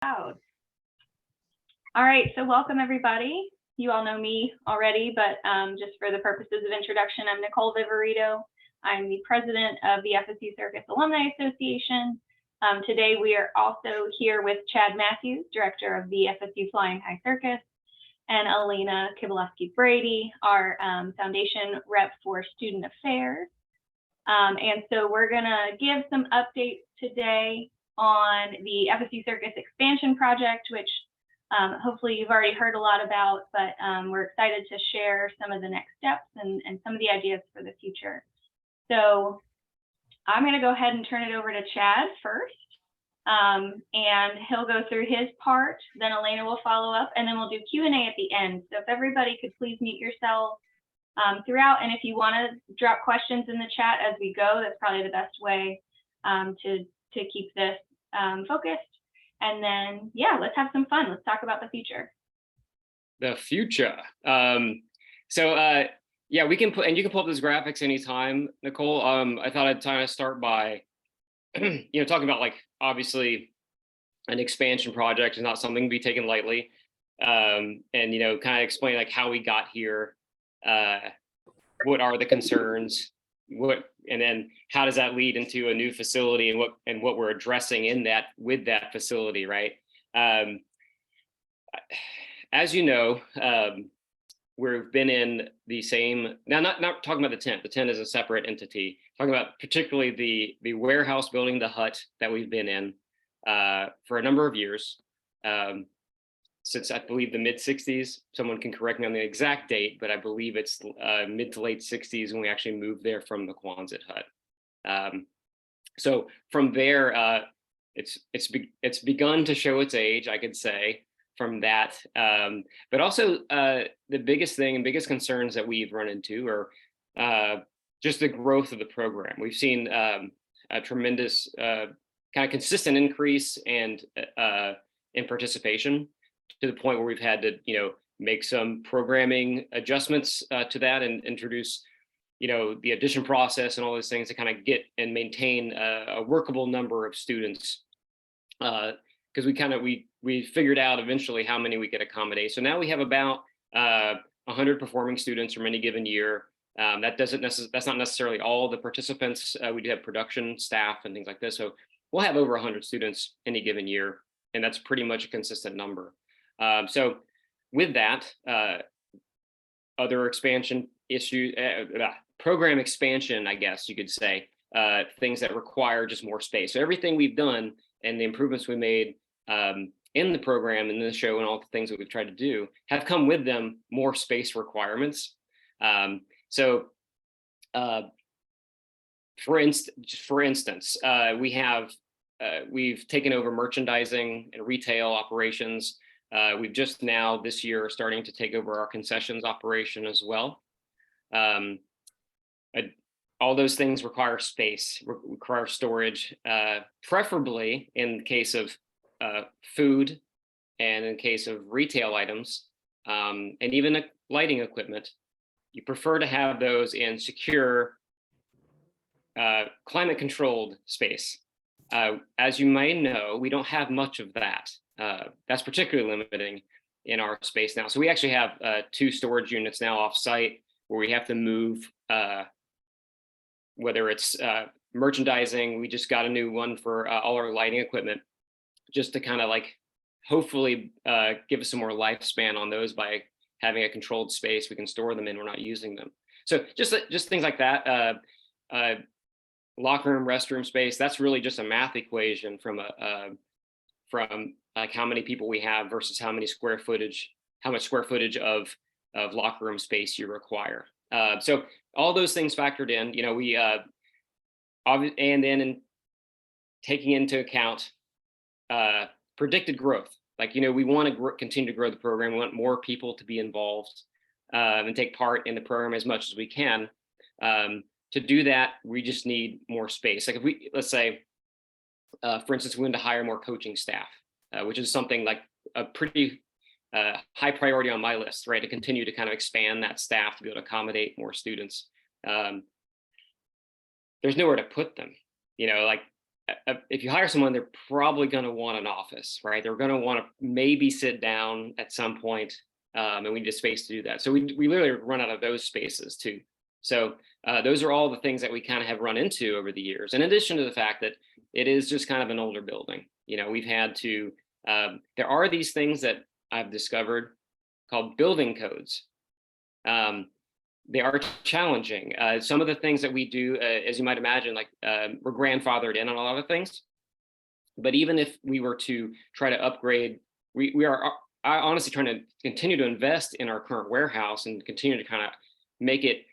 All right, so welcome everybody. You all know me already, but just for the purposes of introduction, I'm Nicole Viverito. I'm the president of the FSU Circus Alumni Association. Today we are also here with Chad Matthews, director of the FSU Flying High Circus, and Alina Kibalewski-Brady, our foundation rep for student affairs. And so we're gonna give some updates today on the FSU Circus expansion project, which hopefully you've already heard a lot about, but we're excited to share some of the next steps and some of the ideas for the future. So I'm going to go ahead and turn it over to Chad first, and he'll go through his part, then Elena will follow up, and then we'll do Q&A at the end. So if everybody could please mute yourselves throughout, and if you want to drop questions in the chat as we go, that's probably the best way to keep this focused. And then, yeah, let's have some fun. Let's talk about the future. The future. Yeah, we can put, and you can pull up those graphics anytime, Nicole. I thought I'd kind of start by, talking about, like, obviously an expansion project is not something to be taken lightly. And, kind of explain like how we got here, what are the concerns, and then how does that lead into a new facility and what we're addressing with that facility, right? As you know, we've been in the same, now not talking about the tent. The tent is a separate entity. Talking about particularly the warehouse building, the hut that we've been in for a number of years, since I believe the mid 60s. Someone can correct me on the exact date, but I believe it's mid to late 60s when we actually moved there from the Quonset hut. So from there, it's begun to show its age, I could say, from that. But also the biggest concerns that we've run into are just the growth of the program. We've seen a tremendous kind of consistent increase in participation, to the point where we've had to, make some programming adjustments to that and introduce, the addition process and all those things to kind of get and maintain a workable number of students. Because we figured out eventually how many we could accommodate. So now we have about 100 performing students from any given year. That's not necessarily all the participants. We do have production staff and things like this. So we'll have over 100 students any given year, and that's pretty much a consistent number. So with that, other expansion issues, program expansion, I guess you could say, things that require just more space. So everything we've done and the improvements we made in the program and the show and all the things that we've tried to do have come with them more space requirements. For instance, we've taken over merchandising and retail operations. We've just now this year starting to take over our concessions operation as well. All those things require space, require storage, preferably in the case of food and in case of retail items, and even lighting equipment. You prefer to have those in secure, climate controlled space. As you may know, we don't have much of that. That's particularly limiting in our space now. So we actually have 2 storage units now off site where we have to move, whether it's merchandising. We just got a new one for all our lighting equipment, just to kind of hopefully give us some more lifespan on those by having a controlled space we can store them in. We're not using them. So just things like that. Locker room, restroom space, that's really just a math equation from like how many people we have versus how much square footage of locker room space you require. So all those things factored in, and then in taking into account predicted growth. We want to continue to grow the program. We want more people to be involved and take part in the program as much as we can. To do that, we just need more space. Like let's say, for instance, we want to hire more coaching staff, which is something like a pretty high priority on my list, right? To continue to kind of expand that staff to be able to accommodate more students. There's nowhere to put them, if you hire someone, they're probably going to want an office, right? They're going to want to maybe sit down at some point, and we need a space to do that. So we literally run out of those spaces too. So those are all the things that we kind of have run into over the years. In addition to the fact that it is just kind of an older building. We've had to. There are these things that I've discovered called building codes. They are challenging. Some of the things that we do, as you might imagine, like we're grandfathered in on a lot of things. But even if we were to try to upgrade, we are honestly trying to continue to invest in our current warehouse and continue to kind of make it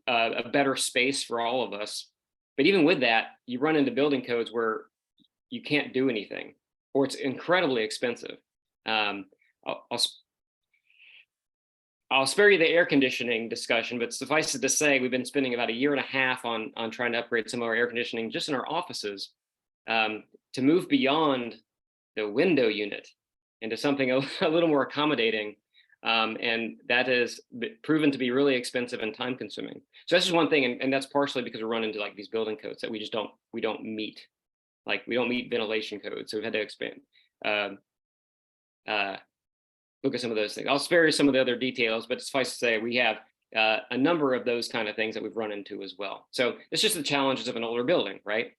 a better space for all of us. But even with that, you run into building codes where you can't do anything, or it's incredibly expensive. I'll spare you the air conditioning discussion, but suffice it to say, we've been spending about 1.5 years on trying to upgrade some of our air conditioning just in our offices, to move beyond the window unit into something a little more accommodating. And that has proven to be really expensive and time consuming. So that's just one thing. And that's partially because we run into like these building codes that we don't meet. Like we don't meet ventilation codes. So we've had to expand. Look at some of those things. I'll spare you some of the other details, but suffice to say, we have a number of those kind of things that we've run into as well. So it's just the challenges of an older building, right?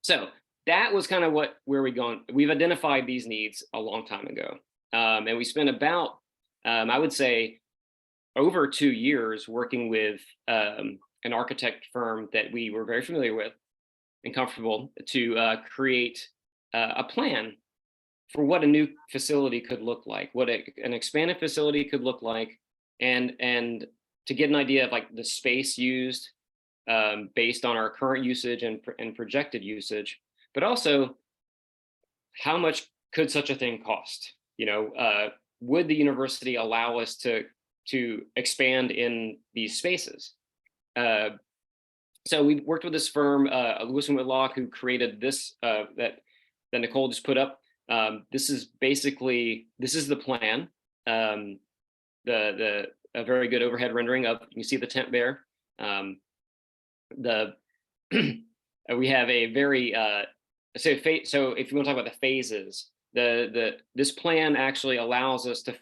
So that was kind of where we've gone. We've identified these needs a long time ago. And we spent about, I would say, over 2 years working with an architect firm that we were very familiar with and comfortable to create a plan for what a new facility could look like, what an expanded facility could look like, and to get an idea of like the space used based on our current usage and projected usage, but also how much could such a thing cost? Would the university allow us to expand in these spaces? So we worked with this firm, Lewis & Whitlock, who created this that Nicole just put up. This is the plan. A very good overhead rendering of, you see the tent there. We have a very so if you want to talk about the phases, this plan actually allows us to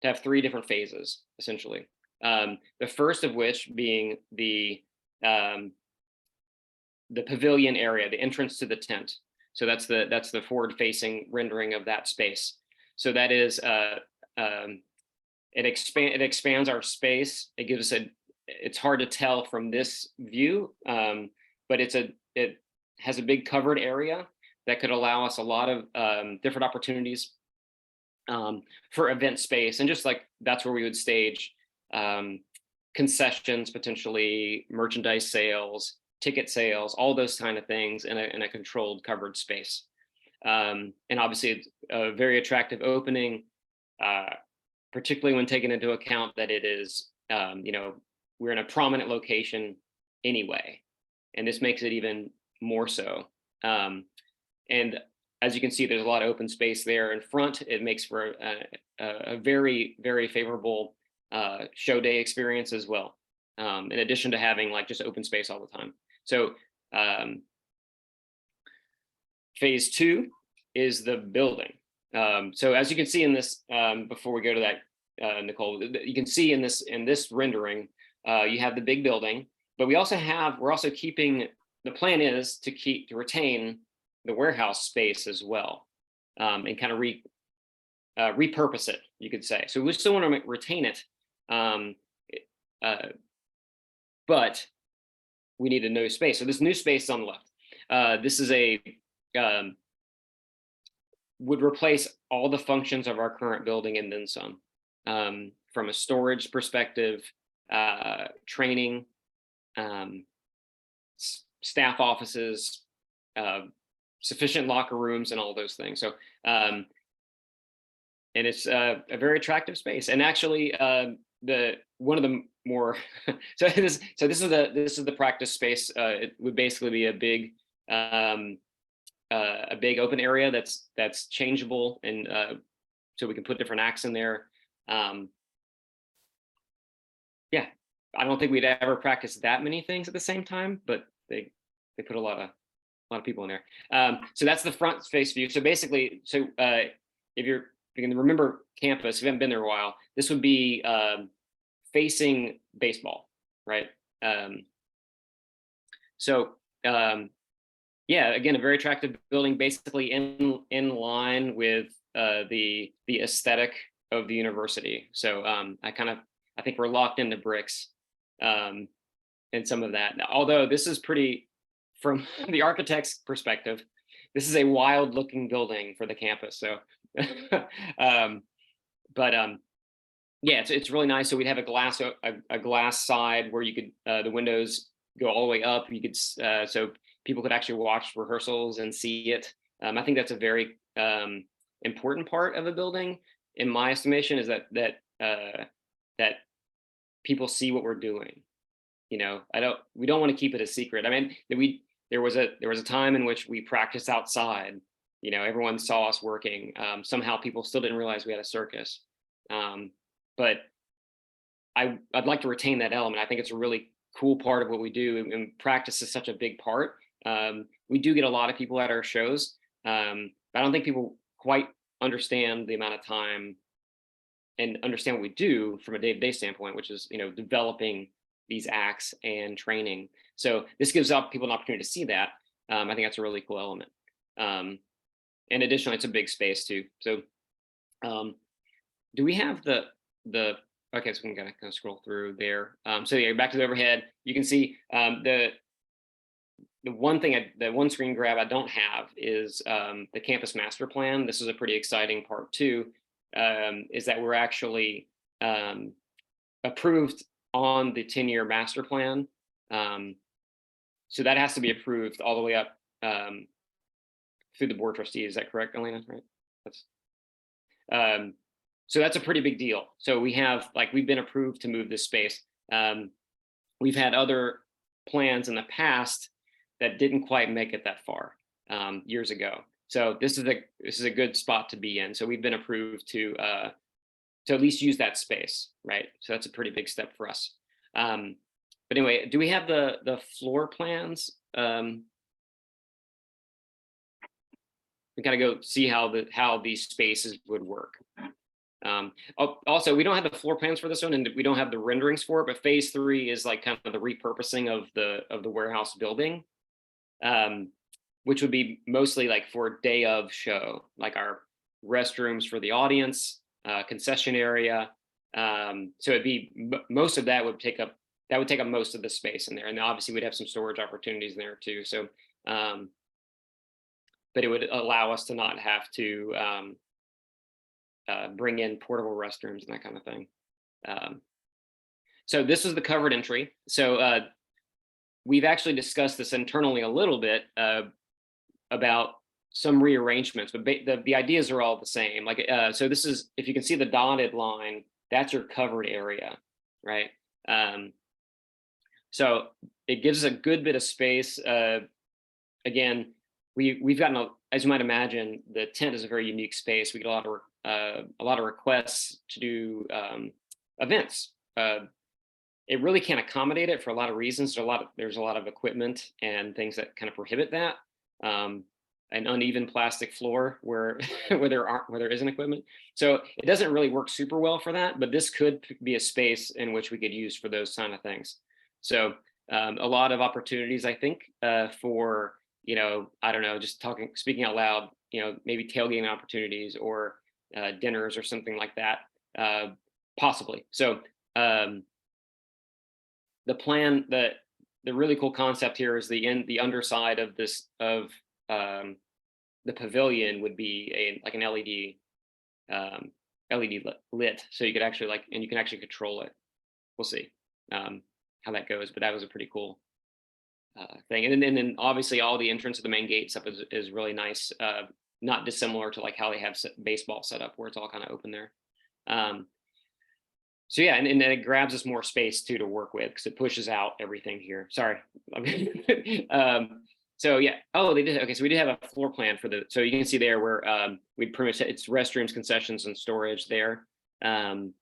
have 3 different phases essentially. The first of which being the pavilion area, the entrance to the tent. So that's the forward-facing rendering of that space. So that is it expands our space. It gives us it's hard to tell from this view, but it has a big covered area that could allow us a lot of different opportunities for event space, and just like that's where we would stage concessions, potentially merchandise sales, ticket sales, all those kind of things in a controlled covered space. And obviously it's a very attractive opening, particularly when taking into account that it is, we're in a prominent location anyway, and this makes it even more so. And as you can see, there's a lot of open space there in front. It makes for a very, very favorable show day experience as well, in addition to having like just open space all the time. So phase 2 is the building. So as you can see in this, before we go to that, Nicole, you can see in this rendering, you have the big building, but we're also keeping, the plan is to retain the warehouse space as well, and kind of repurpose it, you could say. So we still want to retain it, but we need a new space. So this new space is on the left. This is would replace all the functions of our current building and then some, from a storage perspective, training, staff offices, sufficient locker rooms, and all those things. So, and it's a very attractive space. And actually, one of the more so this is the practice space. It would basically be a big open area that's changeable, and so we can put different acts in there. Yeah, I don't think we'd ever practice that many things at the same time, but they put a lot lot of people in there. So that's the front face view. So basically, if you can remember campus, if you haven't been there a while, this would be facing baseball, right? Yeah, again, a very attractive building, basically in line with the aesthetic of the university. So I think we're locked into bricks and some of that. Although this is pretty, from the architect's perspective, this is a wild looking building for the campus. So, yeah, it's really nice. So we'd have a glass side where you could the windows go all the way up. You could so people could actually watch rehearsals and see it. I think that's a very important part of a building, in my estimation, is that people see what we're doing. You know, we don't want to keep it a secret. I mean, there was a time in which we practiced outside. You know, everyone saw us working. Somehow people still didn't realize we had a circus. But I'd like to retain that element. I think it's a really cool part of what we do, and practice is such a big part. We do get a lot of people at our shows, but I don't think people quite understand the amount of time and understand what we do from a day-to-day standpoint, which is, you know, developing these acts and training. So this gives up people an opportunity to see that. I think that's a really cool element. And additionally, it's a big space too. So do we have the okay, so we can kind of scroll through there. So yeah, back to the overhead, you can see the one screen grab I don't have is the campus master plan. This is a pretty exciting part too, is that we're actually approved on the 10-year master plan. So that has to be approved all the way up through the board trustees. Is that correct, Elena? Right. So that's a pretty big deal. So we've been approved to move this space. We've had other plans in the past that didn't quite make it that far years ago. So this is a good spot to be in. So we've been approved to at least use that space, right? So that's a pretty big step for us. But anyway, do we have the floor plans? We gotta go see how these spaces would work. Also, we don't have the floor plans for this one, and we don't have the renderings for it, but phase 3 is like kind of the repurposing of the warehouse building, which would be mostly like for day of show, like our restrooms for the audience, concession area. So it'd be most of that would take up most of the space in there, and obviously we'd have some storage opportunities in there too. So but it would allow us to not have to bring in portable restrooms and that kind of thing. So this is the covered entry. So we've actually discussed this internally a little bit about some rearrangements, but the ideas are all the same. Like, so this is, if you can see the dotted line, that's your covered area, right? So it gives us a good bit of space. Again, we've gotten, as you might imagine, the tent is a very unique space. We get a lot of requests to do events. It really can't accommodate it for a lot of reasons. There's a lot of equipment and things that kind of prohibit that. An uneven plastic floor where there isn't equipment. So it doesn't really work super well for that, but this could be a space in which we could use for those kind of things. So a lot of opportunities, I think, for, you know, I don't know, just speaking out loud, you know, maybe tailgating opportunities or dinners or something like that, possibly. So the plan, the really cool concept here is the underside of this the pavilion would be like an LED lit, so you could actually and you can actually control it. We'll see how that goes, but that was a pretty cool thing. And then obviously all the entrance of the main gate stuff is really nice, not dissimilar to like how they have baseball set up, where it's all kind of open there. So yeah, and then it grabs us more space too to work with, because it pushes out everything here. Sorry. So yeah, oh, they did. Okay, so we did have a floor plan for so you can see there where we'd pretty much, it's restrooms, concessions, and storage there. And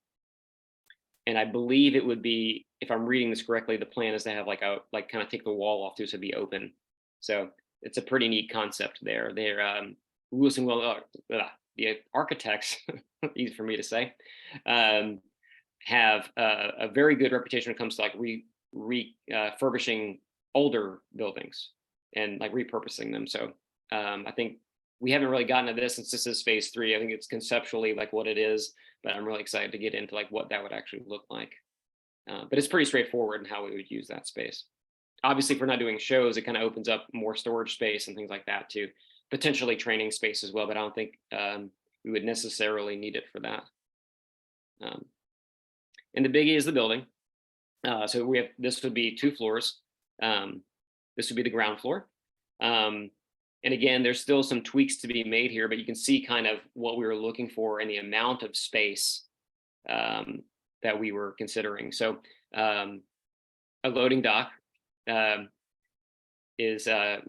I believe it would be, if I'm reading this correctly, the plan is to have like kind of take the wall off too, so it'd be open. So it's a pretty neat concept there. They're Lewis and Will, the architects, easy for me to say, have a very good reputation when it comes to like refurbishing older buildings and like repurposing them. So I think we haven't really gotten to this since this is phase 3. I think it's conceptually like what it is, but I'm really excited to get into like what that would actually look like. But it's pretty straightforward in how we would use that space. Obviously, if we're not doing shows, it kind of opens up more storage space and things like that too. Potentially training space as well, but I don't think we would necessarily need it for that. And the biggie is the building. So we have, this would be 2 floors. This would be the ground floor. And again, there's still some tweaks to be made here, but you can see kind of what we were looking for and the amount of space that we were considering. So a loading dock would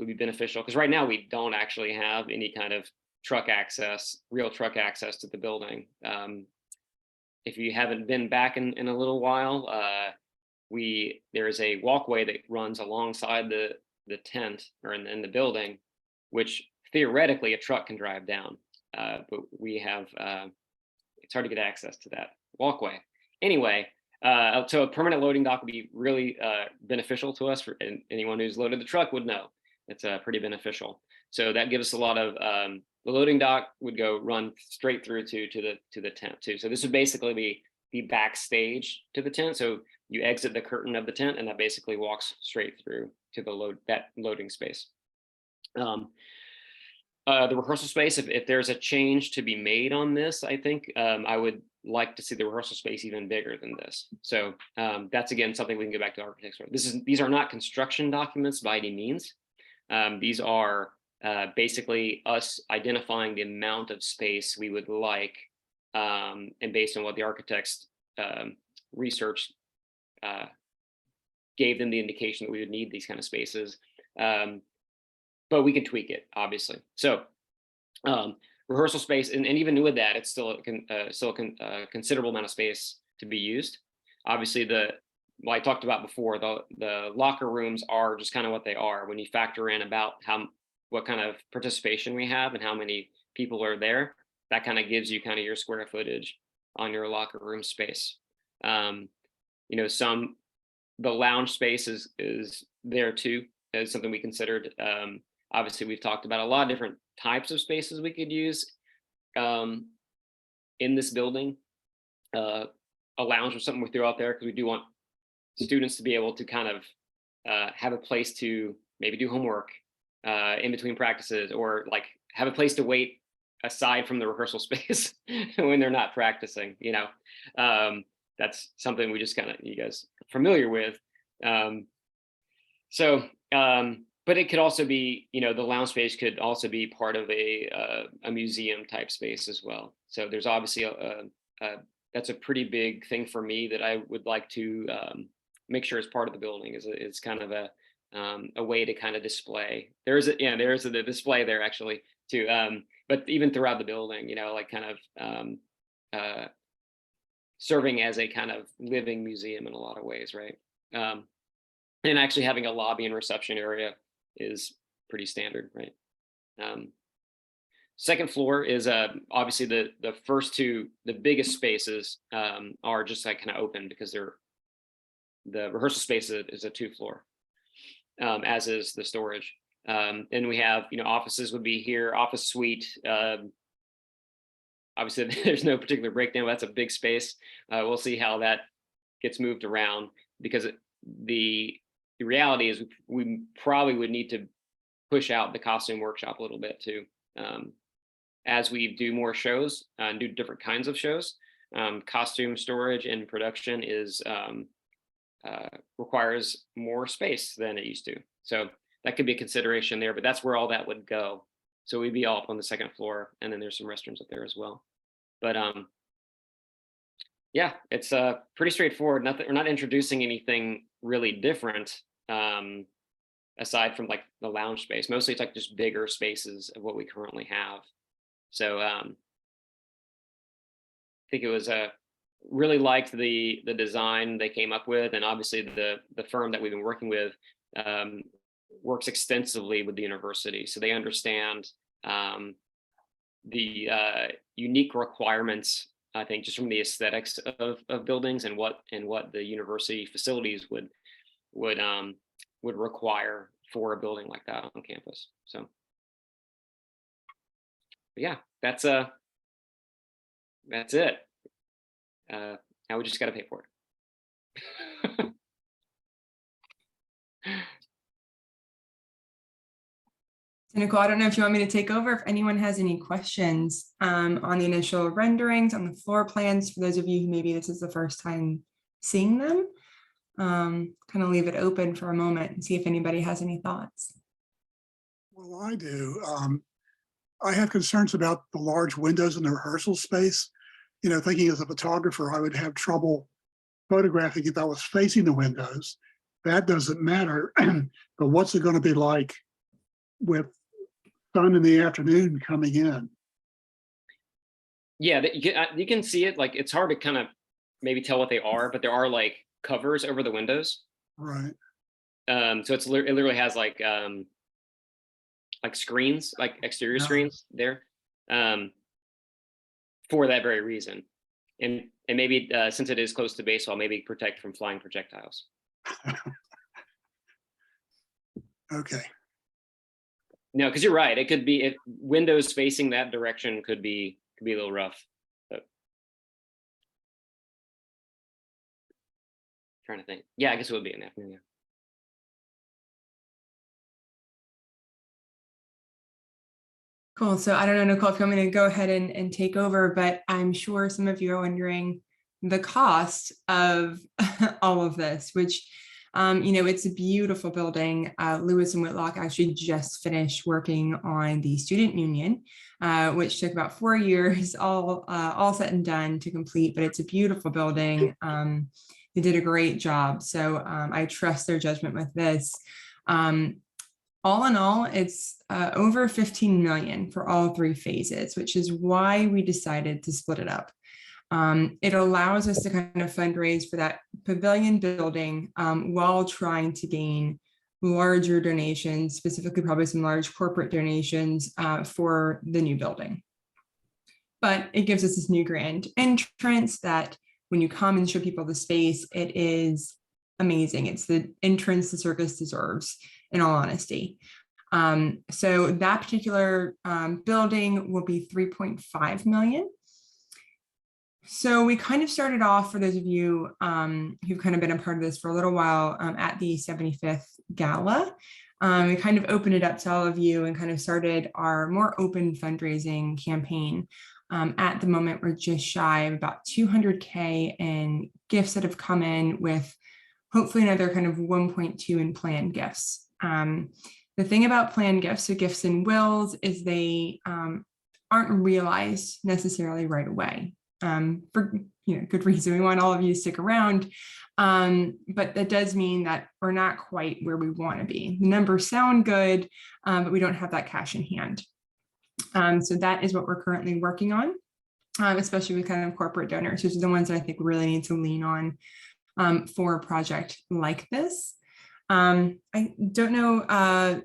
be beneficial, because right now we don't actually have any kind of truck access, real truck access to the building. If you haven't been back in a little while, there is a walkway that runs alongside the tent or in the building, which theoretically a truck can drive down, but we have it's hard to get access to that walkway. Anyway, so a permanent loading dock would be really beneficial to us. And anyone who's loaded the truck would know it's pretty beneficial. So that gives us a lot of the loading dock would run straight through to the tent too. So this would basically be the backstage to the tent. So you exit the curtain of the tent, and that basically walks straight through to the loading space. The rehearsal space, if there's a change to be made on this, I think I would like to see the rehearsal space even bigger than this. So that's again something we can go back to architects for. These are not construction documents by any means. These are basically us identifying the amount of space we would like, and based on what the architects research gave them the indication that we would need these kind of spaces. But we can tweak it, obviously. So rehearsal space, and even with that, it's still a considerable amount of space to be used. Obviously, well, I talked about before, the locker rooms are just kind of what they are. When you factor in about what kind of participation we have and how many people are there, that kind of gives you kind of your square footage on your locker room space. The lounge space is there too, as something we considered. Obviously, we've talked about a lot of different types of spaces we could use in this building. A lounge or something we threw out there because we do want students to be able to kind of have a place to maybe do homework in between practices, or like have a place to wait aside from the rehearsal space when they're not practicing. That's something we just kind of, you guys are familiar with. But it could also be, the lounge space could also be part of a museum type space as well. So there's obviously that's a pretty big thing for me that I would like to make sure is part of the building. Is kind of a way to kind of display. There is a display there actually too. But even throughout the building, like kind of serving as a kind of living museum in a lot of ways, right? And actually having a lobby and reception area is pretty standard, right? Second floor is obviously the first two, the biggest spaces are just like kind of open because the rehearsal space is a 2 floor, as is the storage. And we have, offices would be here, office suite. Obviously, there's no particular breakdown. That's a big space. We'll see how that gets moved around, because the reality is we probably would need to push out the costume workshop a little bit too. As we do more shows and do different kinds of shows, costume storage and production requires more space than it used to. So that could be a consideration there, but that's where all that would go. So we'd be all up on the 2nd floor, and then there's some restrooms up there as well. But yeah, it's pretty straightforward. We're not introducing anything really different aside from like the lounge space. Mostly it's like just bigger spaces of what we currently have. So I think it was really liked the design they came up with, and obviously the firm that we've been working with works extensively with the university, so they understand the unique requirements, I think, just from the aesthetics of buildings and what the university facilities would require for a building like that on campus. So yeah, that's it. Now we just got to pay for it. So Nicole, I don't know if you want me to take over, if anyone has any questions on the initial renderings, on the floor plans, for those of you who maybe this is the first time seeing them. Kind of leave it open for a moment and see if anybody has any thoughts. Well, I do. I have concerns about the large windows in the rehearsal space. You know, thinking as a photographer, I would have trouble photographing if I was facing the windows. That doesn't matter. But what's it going to be like with sun in the afternoon coming in? Yeah, you can see it. Like, it's hard to kind of maybe tell what they are, but there are like covers over the windows. Right. So it literally has like screens, like exterior screens there, for that very reason. And maybe since it is close to baseball, maybe protect from flying projectiles. Okay. No, because you're right. It could be, if windows facing that direction could be a little rough. But trying to think. Yeah, I guess it would be an afternoon. Yeah. Cool. So I don't know, Nicole, if you want me to go ahead and take over, but I'm sure some of you are wondering the cost of all of this, which, you know, it's a beautiful building. Lewis and Whitlock actually just finished working on the student union, which took about 4 years, all said and done to complete, but it's a beautiful building. They did a great job. So I trust their judgment with this. All in all, it's over 15 million for all 3 phases, which is why we decided to split it up. It allows us to kind of fundraise for that pavilion building while trying to gain larger donations, specifically probably some large corporate donations for the new building. But it gives us this new grand entrance that when you come and show people the space, it is amazing. It's the entrance the circus deserves, in all honesty. So that particular building will be 3.5 million. So we kind of started off, for those of you who've kind of been a part of this for a little while, at the 75th Gala. We kind of opened it up to all of you and kind of started our more open fundraising campaign. At the moment, we're just shy of about 200K in gifts that have come in, with hopefully another kind of 1.2 in planned gifts. The thing about planned gifts, so gifts and wills, is they aren't realized necessarily right away. For good reason. We want all of you to stick around, but that does mean that we're not quite where we want to be. The numbers sound good, but we don't have that cash in hand. So that is what we're currently working on, especially with kind of corporate donors, which are the ones that I think we really need to lean on for a project like this. I don't know,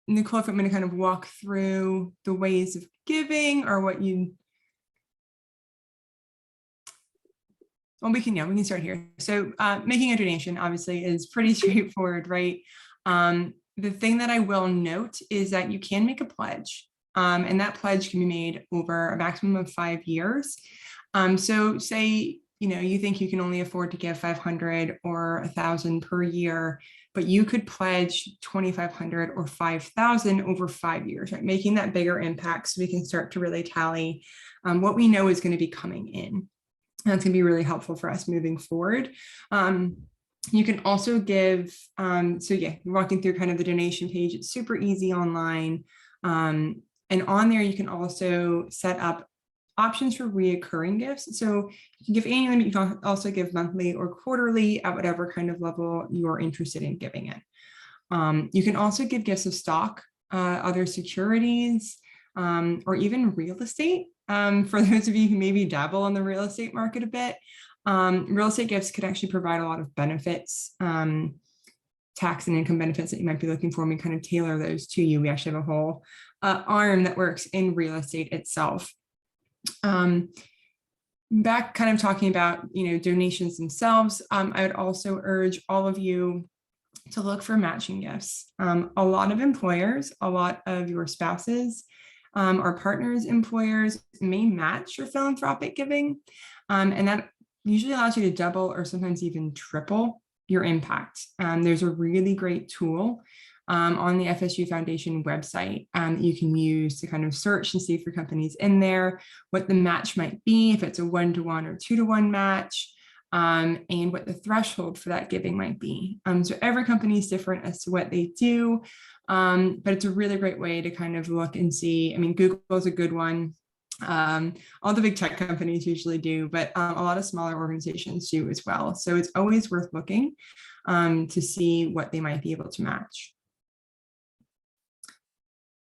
Nicole, if I'm going to kind of walk through the ways of giving, or what you. Well, we can start here. So making a donation obviously is pretty straightforward, right? The thing that I will note is that you can make a pledge, and that pledge can be made over a maximum of 5 years. So say, you think you can only afford to give 500 or 1,000 per year, but you could pledge 2,500 or 5,000 over 5 years, right? Making that bigger impact, so we can start to really tally what we know is going to be coming in. That's going to be really helpful for us moving forward. You can also give, so yeah, walking through kind of the donation page, it's super easy online. And on there, you can also set up options for reoccurring gifts. So you can give annually, but you can also give monthly or quarterly at whatever kind of level you're interested in giving it. You can also give gifts of stock, other securities, or even real estate. For those of you who maybe dabble in the real estate market a bit, real estate gifts could actually provide a lot of benefits tax and income benefits that you might be looking for, and we kind of tailor those to you. We actually have a whole arm that works in real estate itself. Back kind of talking about, donations themselves, I would also urge all of you to look for matching gifts. A lot of employers, a lot of your spouses or partners' employers may match your philanthropic giving, and that usually allows you to double or sometimes even triple your impact. There's a really great tool on the FSU Foundation website that you can use to kind of search and see for companies in there, what the match might be, if it's a 1-to-1 or 2-to-1 match, and what the threshold for that giving might be. So every company is different as to what they do, but it's a really great way to kind of look and see. I mean, Google is a good one. All the big tech companies usually do, but a lot of smaller organizations do as well. So it's always worth looking to see what they might be able to match.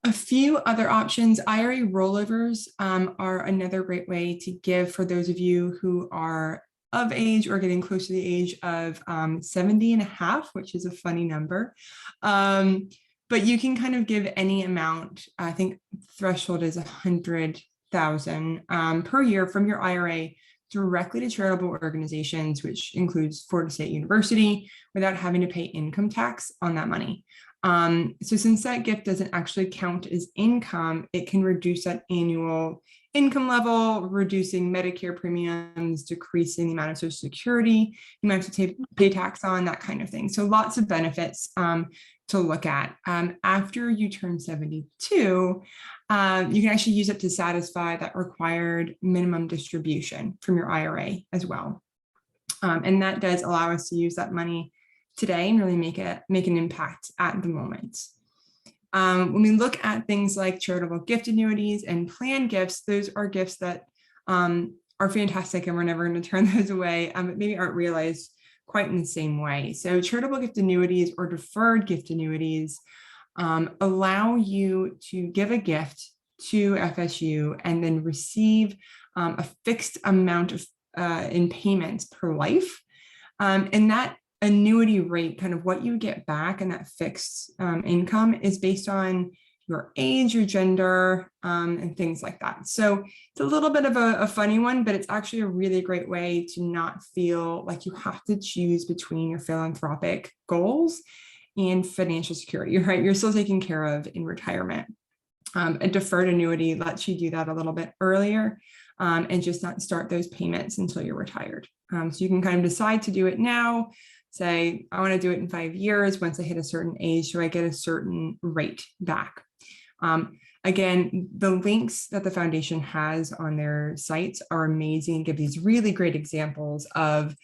A few other options. IRA rollovers are another great way to give for those of you who are of age or getting close to the age of 70 and a half, which is a funny number. But you can kind of give any amount. I think threshold is 100,000 per year from your IRA directly to charitable organizations, which includes Florida State University, without having to pay income tax on that money. So since that gift doesn't actually count as income, it can reduce that annual income level, reducing Medicare premiums, decreasing the amount of Social Security you might have to pay tax on, that kind of thing. So lots of benefits to look at. After you turn 72, you can actually use it to satisfy that required minimum distribution from your IRA as well. And that does allow us to use that money today and really make an impact at the moment. When we look at things like charitable gift annuities and planned gifts, those are gifts that are fantastic and we're never going to turn those away, but maybe aren't realized quite in the same way. So charitable gift annuities or deferred gift annuities allow you to give a gift to FSU and then receive a fixed amount of in payments per life. And that annuity rate, kind of what you get back and that fixed income, is based on your age, your gender, and things like that. So it's a little bit of a funny one, but it's actually a really great way to not feel like you have to choose between your philanthropic goals and financial security. You're right, you're still taken care of in retirement. A deferred annuity lets you do that a little bit earlier and just not start those payments until you're retired. So you can kind of decide to do it now. Say, I want to do it in 5 years. Once I hit a certain age, do I get a certain rate back? Again, the links that the foundation has on their sites are amazing and give these really great examples of,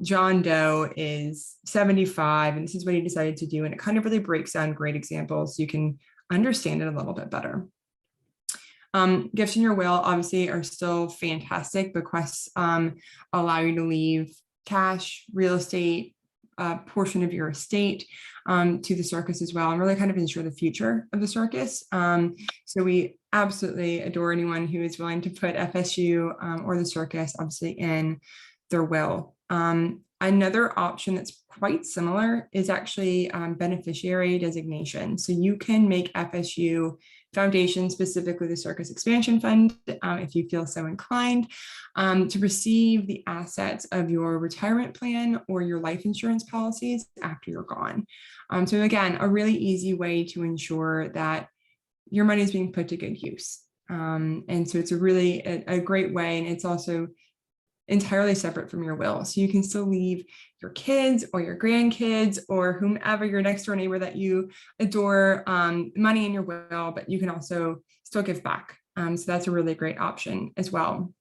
John Doe is 75 and this is what he decided to do. And it kind of really breaks down great examples so you can understand it a little bit better. Gifts in your will obviously are still fantastic. Bequests allow you to leave cash, real estate, portion of your estate to the circus as well, and really kind of ensure the future of the circus. So we absolutely adore anyone who is willing to put FSU or the circus obviously in their will. Another option that's quite similar is actually beneficiary designation. So you can make FSU Foundation, specifically the Circus Expansion Fund, if you feel so inclined, to receive the assets of your retirement plan or your life insurance policies after you're gone. So again, a really easy way to ensure that your money is being put to good use. And so it's a really a great way, and it's also entirely separate from your will. So you can still leave your kids or your grandkids or whomever, your next door neighbor that you adore, money in your will, but you can also still give back. So that's a really great option as well.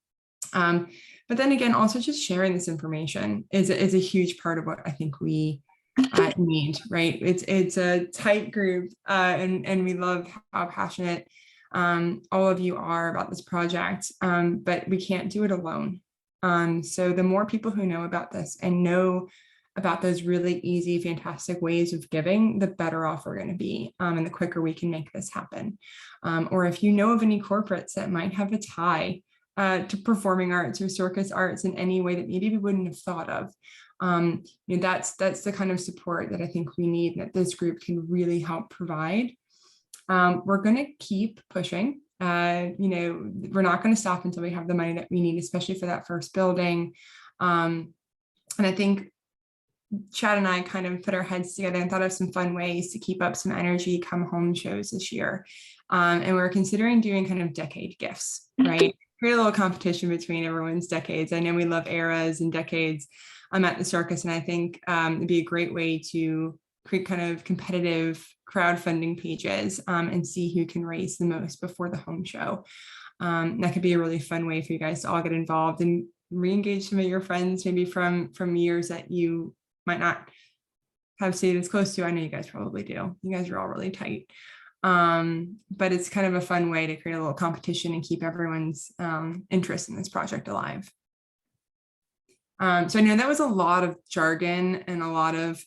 But then again, also just sharing this information is a huge part of what I think we need, right? It's a tight group and we love how passionate all of you are about this project, but we can't do it alone. So the more people who know about this and know about those really easy, fantastic ways of giving, the better off we're going to be, and the quicker we can make this happen. Or if you know of any corporates that might have a tie to performing arts or circus arts in any way that maybe we wouldn't have thought of, That's the kind of support that I think we need, that this group can really help provide. We're going to keep pushing. We're not going to stop until we have the money that we need, especially for that first building. And I think Chad and I kind of put our heads together and thought of some fun ways to keep up some energy come home shows this year. And we're considering doing kind of decade gifts, right? Create a little competition between everyone's decades. I know we love eras and decades at the circus, and I think it'd be a great way to create kind of competitive crowdfunding pages and see who can raise the most before the home show. That could be a really fun way for you guys to all get involved and re-engage some of your friends, maybe from years that you might not have stayed as close to. I know you guys probably do. You guys are all really tight. But it's kind of a fun way to create a little competition and keep everyone's interest in this project alive. So I know that was a lot of jargon and a lot of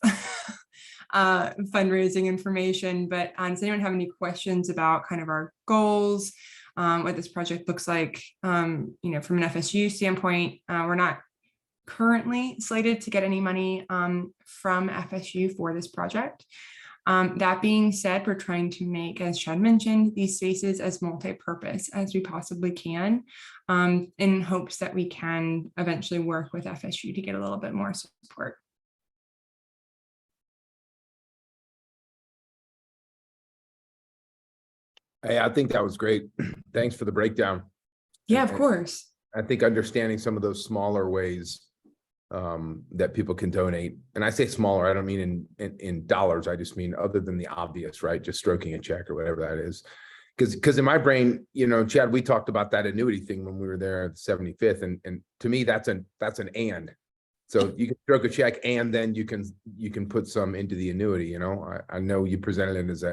fundraising information, but does anyone have any questions about kind of our goals, what this project looks like? From an FSU standpoint, we're not currently slated to get any money from FSU for this project. That being said, we're trying to make, as Chad mentioned, these spaces as multi-purpose as we possibly can, in hopes that we can eventually work with FSU to get a little bit more support. Hey, I think that was great. Thanks for the breakdown. Yeah, of course. I think understanding some of those smaller ways that people can donate, and I say smaller, I don't mean in dollars, I just mean other than the obvious, right? Just stroking a check or whatever that is. Because in my brain, Chad, we talked about that annuity thing when we were there at the 75th, and to me that's an and. So you can stroke a check and then you can put some into the annuity. I know you presented it as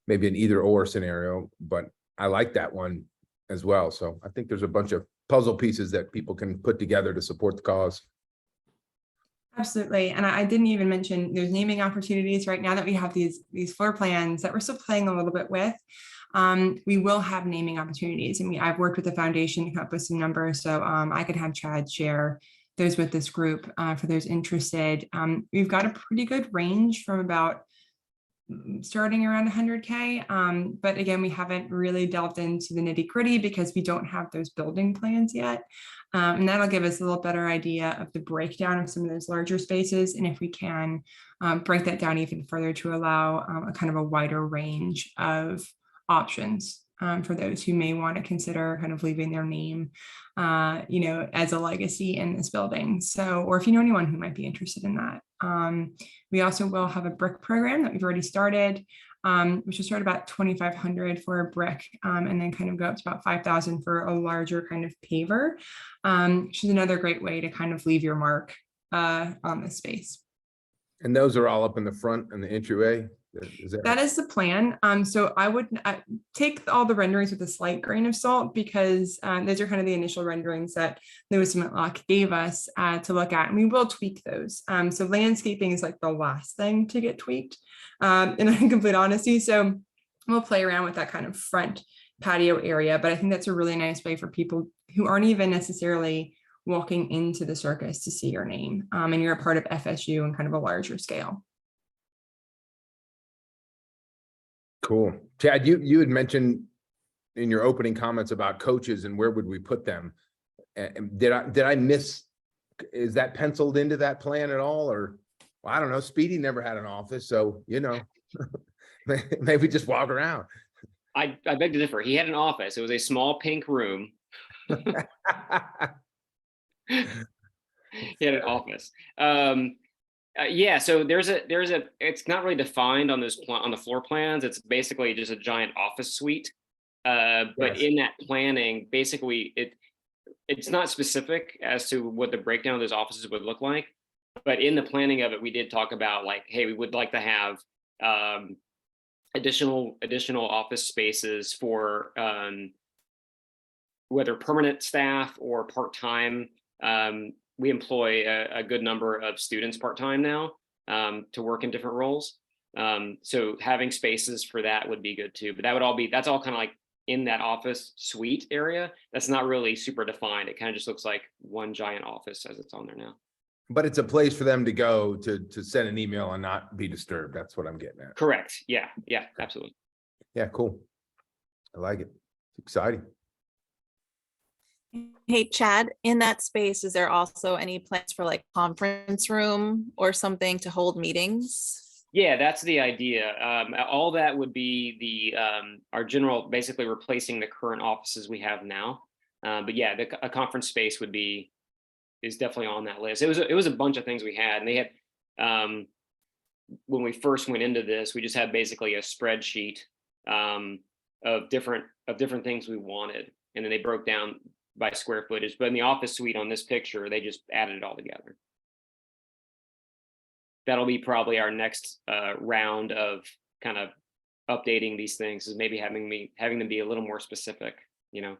maybe an either or scenario, but I like that one as well. So I think there's a bunch of puzzle pieces that people can put together to support the cause. Absolutely. And I didn't even mention there's naming opportunities right now that we have these floor plans that we're still playing a little bit with. We will have naming opportunities, and I've worked with the foundation to come up with some numbers. So I could have Chad share those with this group for those interested. We've got a pretty good range from about starting around 100K. But again, we haven't really delved into the nitty gritty because we don't have those building plans yet. And that'll give us a little better idea of the breakdown of some of those larger spaces. And if we can break that down even further to allow a kind of a wider range of options for those who may want to consider kind of leaving their name, as a legacy in this building. So, or if you know anyone who might be interested in that. We also will have a brick program that we've already started, which will start about 2,500 for a brick, and then kind of go up to about 5,000 for a larger kind of paver, which is another great way to kind of leave your mark on this space. And those are all up in the front and the entryway? That is the plan. So I would take all the renderings with a slight grain of salt, because those are kind of the initial renderings that Lewis and Whitlock gave us to look at, and we will tweak those. So landscaping is like the last thing to get tweaked, in complete honesty. So we'll play around with that kind of front patio area, but I think that's a really nice way for people who aren't even necessarily walking into the circus to see your name, and you're a part of FSU and kind of a larger scale. Cool. Chad, you had mentioned in your opening comments about coaches and where would we put them. Did I miss, is that penciled into that plan at all? Or, well, I don't know, Speedy never had an office, so, maybe just walk around. I beg to differ. He had an office. It was a small pink room. He had an office. Yeah, so there's a it's not really defined on on the floor plans. It's basically just a giant office suite. But Yes. in that planning, basically it's not specific as to what the breakdown of those offices would look like. But in the planning of it, we did talk about like, hey, we would like to have additional office spaces for whether permanent staff or part-time. We employ a good number of students part-time now to work in different roles. So having spaces for that would be good too, but that's all kind of like in that office suite area. That's not really super defined. It kind of just looks like one giant office as it's on there now. But it's a place for them to go to send an email and not be disturbed. That's what I'm getting at. Correct. Yeah, yeah, absolutely. Yeah, cool. I like it. It's exciting. Hey, Chad, in that space, is there also any plans for like conference room or something to hold meetings? Yeah, that's the idea. All that would be the our general, basically replacing the current offices we have now. But yeah, a conference space is definitely on that list. It was a bunch of things we had, and they had when we first went into this, we just had basically a spreadsheet of different things we wanted, and then they broke down by square footage. But in the office suite on this picture, they just added it all together. That'll be probably our next round of kind of updating these things, is maybe having them be a little more specific, you know.